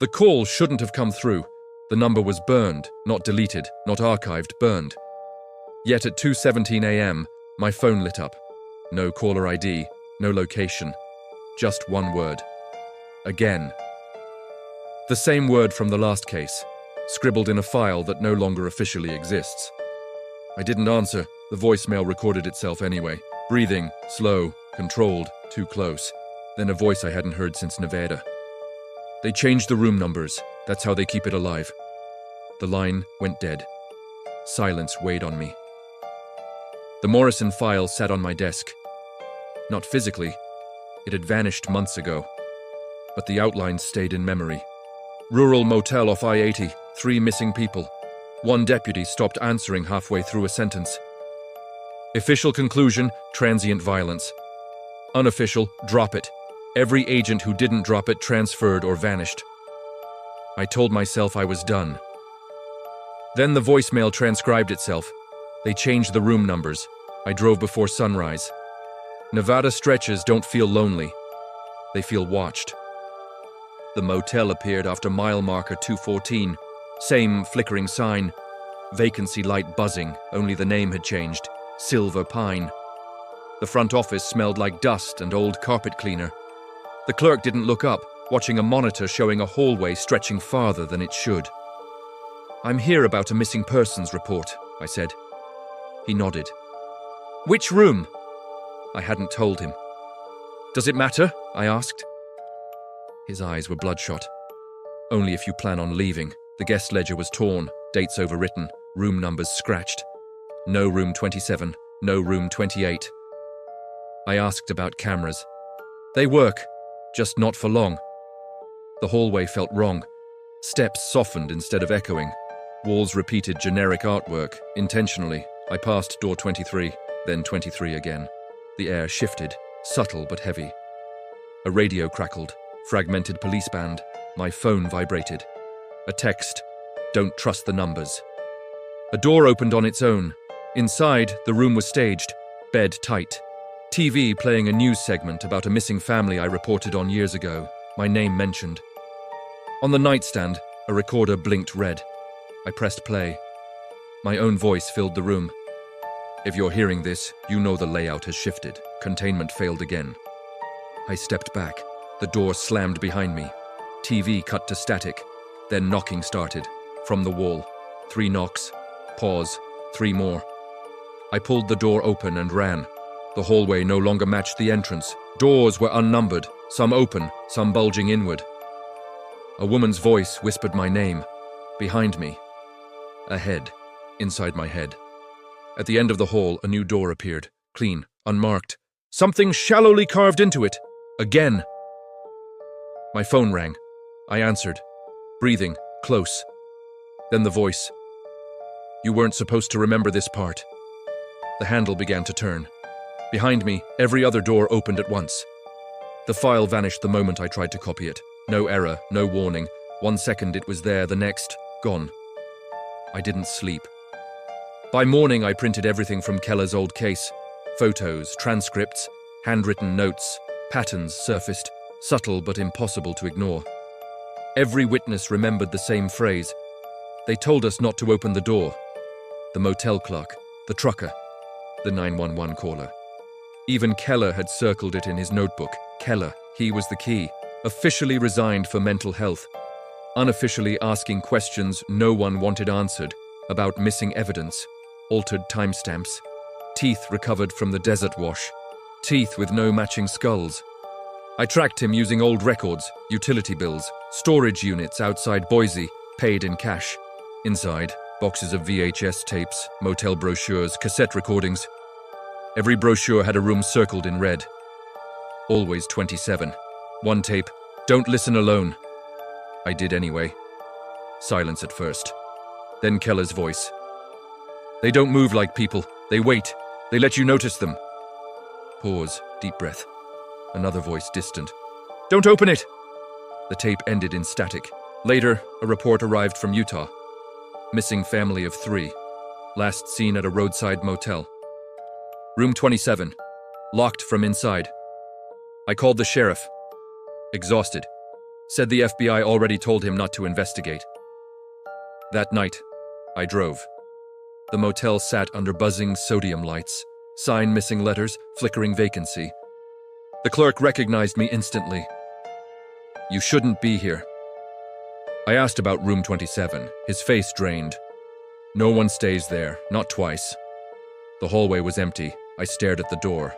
The call shouldn't have come through. The number was burned, not deleted, not archived, burned. Yet at 2:17 a.m., my phone lit up. No caller ID, no location. Just one word. Again. The same word from the last case, scribbled in a file that no longer officially exists. I didn't answer. The voicemail recorded itself anyway. Breathing, slow, controlled, too close. Then a voice I hadn't heard since Nevada. They changed the room numbers. That's how they keep it alive. The line went dead. Silence weighed on me. The Morrison file sat on my desk. Not physically. It had vanished months ago. But the outlines stayed in memory. Rural motel off I-80, 3 missing people. One deputy stopped answering halfway through a sentence. Official conclusion, transient violence. Unofficial, drop it. Every agent who didn't drop it transferred or vanished. I told myself I was done. Then the voicemail transcribed itself. They changed the room numbers. I drove before sunrise. Nevada stretches don't feel lonely. They feel watched. The motel appeared after mile marker 214. Same flickering sign. Vacancy light buzzing, only the name had changed. Silver Pine. The front office smelled like dust and old carpet cleaner. The clerk didn't look up, watching a monitor showing a hallway stretching farther than it should. "I'm here about a missing persons report," I said. He nodded. "Which room?" I hadn't told him. "Does it matter?" I asked. His eyes were bloodshot. "Only if you plan on leaving." The guest ledger was torn, dates overwritten, room numbers scratched. No room 27, no room 28. I asked about cameras. "They work, just not for long." The hallway felt wrong. Steps softened instead of echoing. Walls repeated generic artwork, intentionally. I passed door 23, then 23 again. The air shifted, subtle but heavy. A radio crackled, fragmented police band. My phone vibrated. A text, "Don't trust the numbers." A door opened on its own. Inside, the room was staged, bed tight. TV playing a news segment about a missing family I reported on years ago, my name mentioned. On the nightstand, a recorder blinked red. I pressed play. My own voice filled the room. "If you're hearing this, you know the layout has shifted. Containment failed again." I stepped back. The door slammed behind me. TV cut to static. Then knocking started. From the wall. 3 knocks. Pause. 3 more. I pulled the door open and ran. The hallway no longer matched the entrance. Doors were unnumbered, some open, some bulging inward. A woman's voice whispered my name. Behind me. Ahead. Inside my head. At the end of the hall, a new door appeared. Clean. Unmarked. Something shallowly carved into it. Again. My phone rang. I answered. Breathing. Close. Then the voice. "You weren't supposed to remember this part." The handle began to turn. Behind me, every other door opened at once. The file vanished the moment I tried to copy it. No error, no warning. 1 second it was there, the next, gone. I didn't sleep. By morning I printed everything from Keller's old case. Photos, transcripts, handwritten notes, patterns surfaced, subtle but impossible to ignore. Every witness remembered the same phrase. They told us not to open the door. The motel clerk, the trucker, the 911 caller. Even Keller had circled it in his notebook. Keller, he was the key. Officially resigned for mental health. Unofficially asking questions no one wanted answered about missing evidence, altered timestamps, teeth recovered from the desert wash, teeth with no matching skulls. I tracked him using old records, utility bills, storage units outside Boise, paid in cash. Inside, boxes of VHS tapes, motel brochures, cassette recordings. Every brochure had a room circled in red. Always 27. One tape, "Don't listen alone." I did anyway. Silence at first. Then Keller's voice. "They don't move like people. They wait. They let you notice them." Pause, deep breath. Another voice, distant. "Don't open it!" The tape ended in static. Later, a report arrived from Utah. Missing family of 3. Last seen at a roadside motel. Room 27. Locked from inside. I called the sheriff. Exhausted. Said the FBI already told him not to investigate. That night, I drove. The motel sat under buzzing sodium lights, sign missing letters, flickering vacancy. The clerk recognized me instantly. "You shouldn't be here." I asked about room 27, his face drained. "No one stays there, not twice." The hallway was empty. I stared at the door.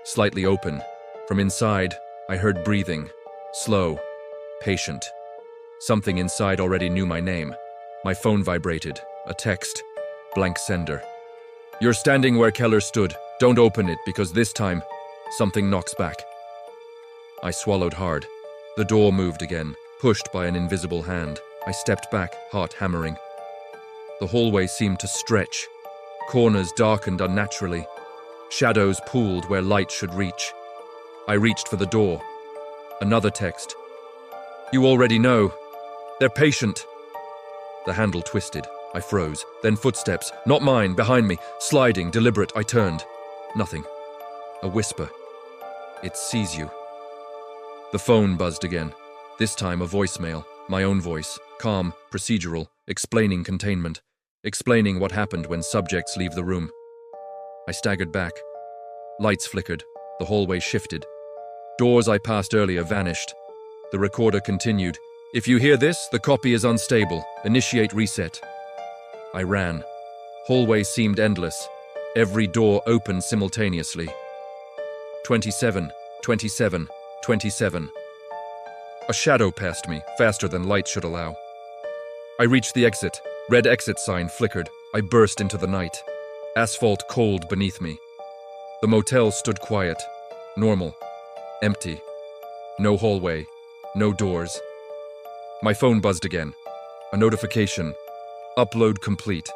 Slightly open. From inside, I heard breathing. Slow. Patient. Something inside already knew my name. My phone vibrated. A text. Blank sender. "You're standing where Keller stood. Don't open it, because this time, something knocks back." I swallowed hard. The door moved again, pushed by an invisible hand. I stepped back, heart hammering. The hallway seemed to stretch. Corners darkened unnaturally. Shadows pooled where light should reach. I reached for the door. Another text. "You already know. They're patient." The handle twisted. I froze. Then footsteps, not mine, behind me, sliding, deliberate. I turned. Nothing. A whisper. "It sees you." The phone buzzed again. This time a voicemail, my own voice, calm, procedural, explaining containment, explaining what happened when subjects leave the room. I staggered back. Lights flickered. The hallway shifted. Doors I passed earlier vanished. The recorder continued. "If you hear this, the copy is unstable. Initiate reset." I ran. Hallway seemed endless. Every door opened simultaneously. 27, 27, 27. A shadow passed me, faster than light should allow. I reached the exit. Red exit sign flickered. I burst into the night. Asphalt cold beneath me. The motel stood quiet. Normal. Empty. No hallway. No doors. My phone buzzed again. A notification. Upload complete.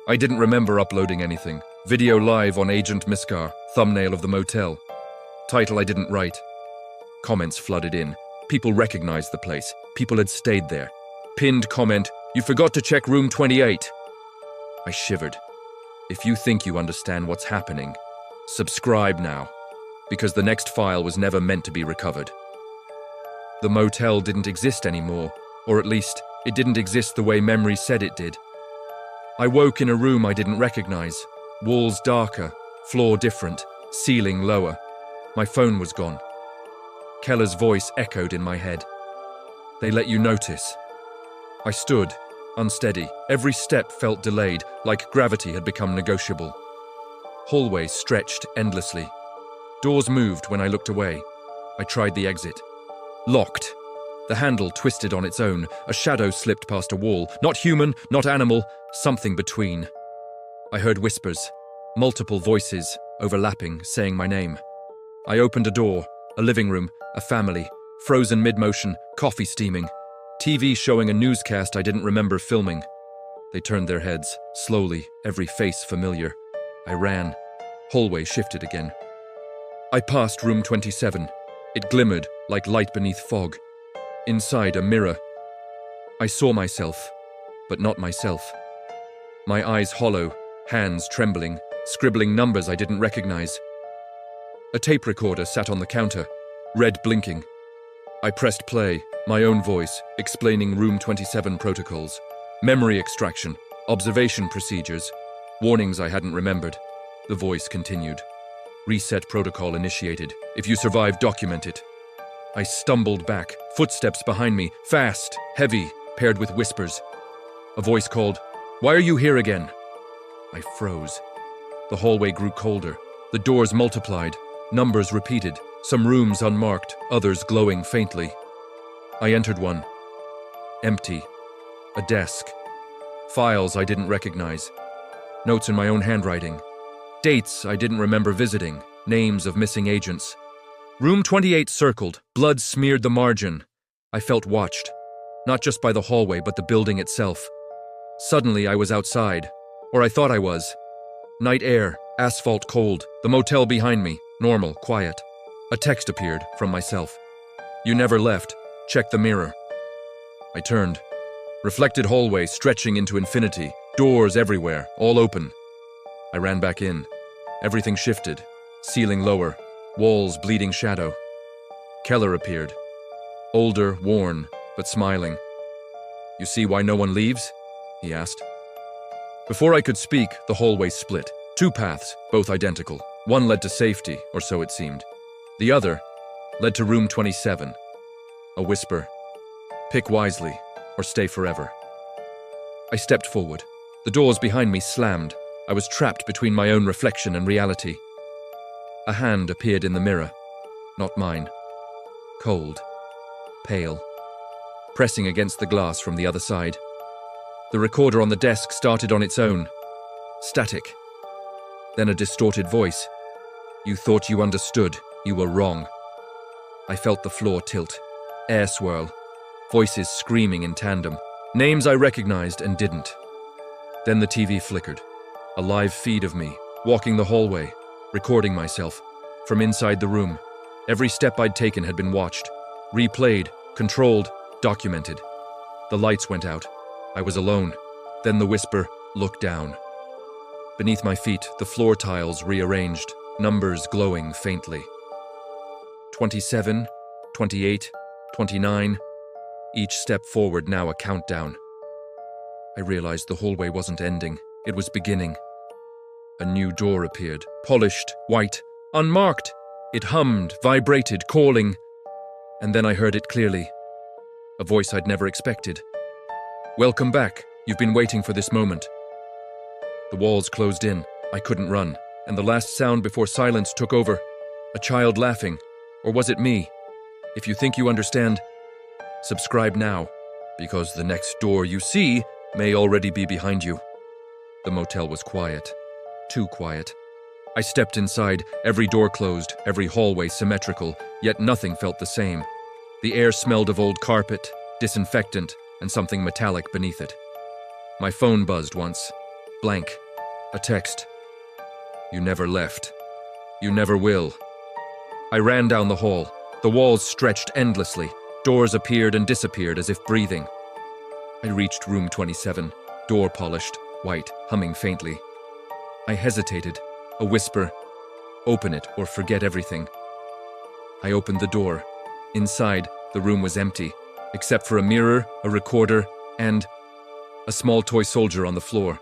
I didn't remember uploading anything. Video live on Agent Miskar. Thumbnail of the motel. Title I didn't write. Comments flooded in. People recognized the place. People had stayed there. Pinned comment, "You forgot to check room 28. I shivered. If you think you understand what's happening, subscribe now, because the next file was never meant to be recovered. The motel didn't exist anymore, or at least, it didn't exist the way memory said it did. I woke in a room I didn't recognize. Walls darker, floor different, ceiling lower. My phone was gone. Keller's voice echoed in my head. "They let you notice." I stood, unsteady. Every step felt delayed, like gravity had become negotiable. Hallways stretched endlessly. Doors moved when I looked away. I tried the exit. Locked. The handle twisted on its own. A shadow slipped past a wall. Not human, not animal, something between. I heard whispers, multiple voices, overlapping, saying my name. I opened a door, a living room, a family, frozen mid-motion, coffee steaming, TV showing a newscast I didn't remember filming. They turned their heads, slowly, every face familiar. I ran. Hallway shifted again. I passed room 27. It glimmered like light beneath fog. Inside, a mirror. I saw myself, but not myself. My eyes hollow, hands trembling, scribbling numbers I didn't recognize. A tape recorder sat on the counter, red blinking. I pressed play, my own voice, explaining room 27 protocols, memory extraction, observation procedures, warnings I hadn't remembered. The voice continued. Reset protocol initiated. If you survive, document it. I stumbled back, footsteps behind me, fast, heavy, paired with whispers. A voice called, "Why are you here again?" I froze. The hallway grew colder. The doors multiplied, numbers repeated, some rooms unmarked, others glowing faintly. I entered one. Empty. A desk. Files I didn't recognize. Notes in my own handwriting. Dates I didn't remember visiting. Names of missing agents. Room 28 circled. Blood smeared the margin. I felt watched. Not just by the hallway, but the building itself. Suddenly I was outside. Or I thought I was. Night air, asphalt cold, the motel behind me, normal, quiet. A text appeared from myself. "You never left. Check the mirror." I turned. Reflected hallway stretching into infinity, doors everywhere, all open. I ran back in. Everything shifted, ceiling lower, walls bleeding shadow. Keller appeared. older, worn, but smiling. "You see why no one leaves?" he asked. Before I could speak, the hallway split. Two paths, both identical. One led to safety, or so it seemed. The other led to room 27. A whisper. "Pick wisely, or stay forever." I stepped forward. The doors behind me slammed. I was trapped between my own reflection and reality. A hand appeared in the mirror. Not mine. Cold. Pale. Pressing against the glass from the other side. The recorder on the desk started on its own. Static. Then a distorted voice. "You thought you understood. You were wrong." I felt the floor tilt. Air swirl. Voices screaming in tandem. Names I recognized and didn't. Then the TV flickered. A live feed of me, walking the hallway, recording myself, from inside the room. Every step I'd taken had been watched, replayed, controlled, documented. The lights went out. I was alone. Then the whisper, "Look down." Beneath my feet, the floor tiles rearranged, numbers glowing faintly. 27, 28, 29. Each step forward now a countdown. I realized the hallway wasn't ending. It was beginning. A new door appeared, polished, white, unmarked. It hummed, vibrated, calling. And then I heard it clearly. A voice I'd never expected. "Welcome back. You've been waiting for this moment." The walls closed in. I couldn't run. And the last sound before silence took over. A child laughing. Or was it me? If you think you understand, subscribe now, because the next door you see may already be behind you. The motel was quiet. Too quiet. I stepped inside, every door closed, every hallway symmetrical, yet nothing felt the same. The air smelled of old carpet, disinfectant, and something metallic beneath it. My phone buzzed once. Blank. A text. "You never left. You never will." I ran down the hall. The walls stretched endlessly. Doors appeared and disappeared as if breathing. I reached room 27, door polished, white, humming faintly. I hesitated. A whisper. "Open it or forget everything." I opened the door. Inside, the room was empty, except for a mirror, a recorder, and a small toy soldier on the floor.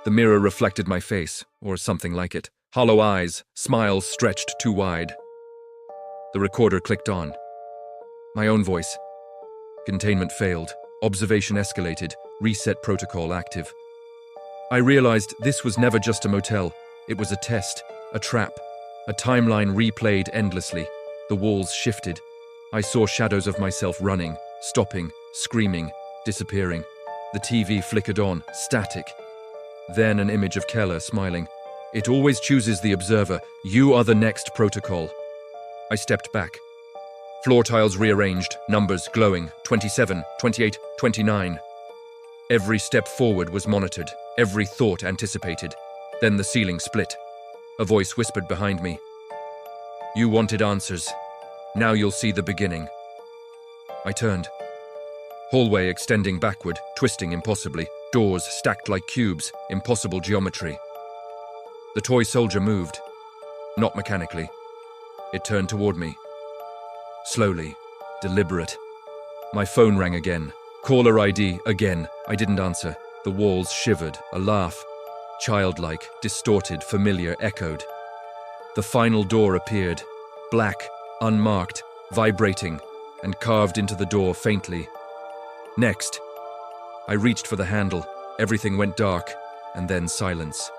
The mirror reflected my face, or something like it. Hollow eyes, smiles stretched too wide. The recorder clicked on. My own voice. Containment failed. Observation escalated. Reset protocol active. I realized this was never just a motel. It was a test, a trap, a timeline replayed endlessly. The walls shifted. I saw shadows of myself running, stopping, screaming, disappearing. The TV flickered on, static. Then an image of Keller smiling. "It always chooses the observer. You are the next protocol." I stepped back. Floor tiles rearranged, numbers glowing, 27, 28, 29. Every step forward was monitored, every thought anticipated. Then the ceiling split. A voice whispered behind me. "You wanted answers. Now you'll see the beginning." I turned. Hallway extending backward, twisting impossibly. Doors stacked like cubes, impossible geometry. The toy soldier moved. Not mechanically. It turned toward me. Slowly, deliberate. My phone rang again. Caller ID again. I didn't answer. The walls shivered, a laugh. Childlike, distorted, familiar, echoed. The final door appeared. Black, unmarked, vibrating, and carved into the door faintly. Next. I reached for the handle. Everything went dark, and then silence.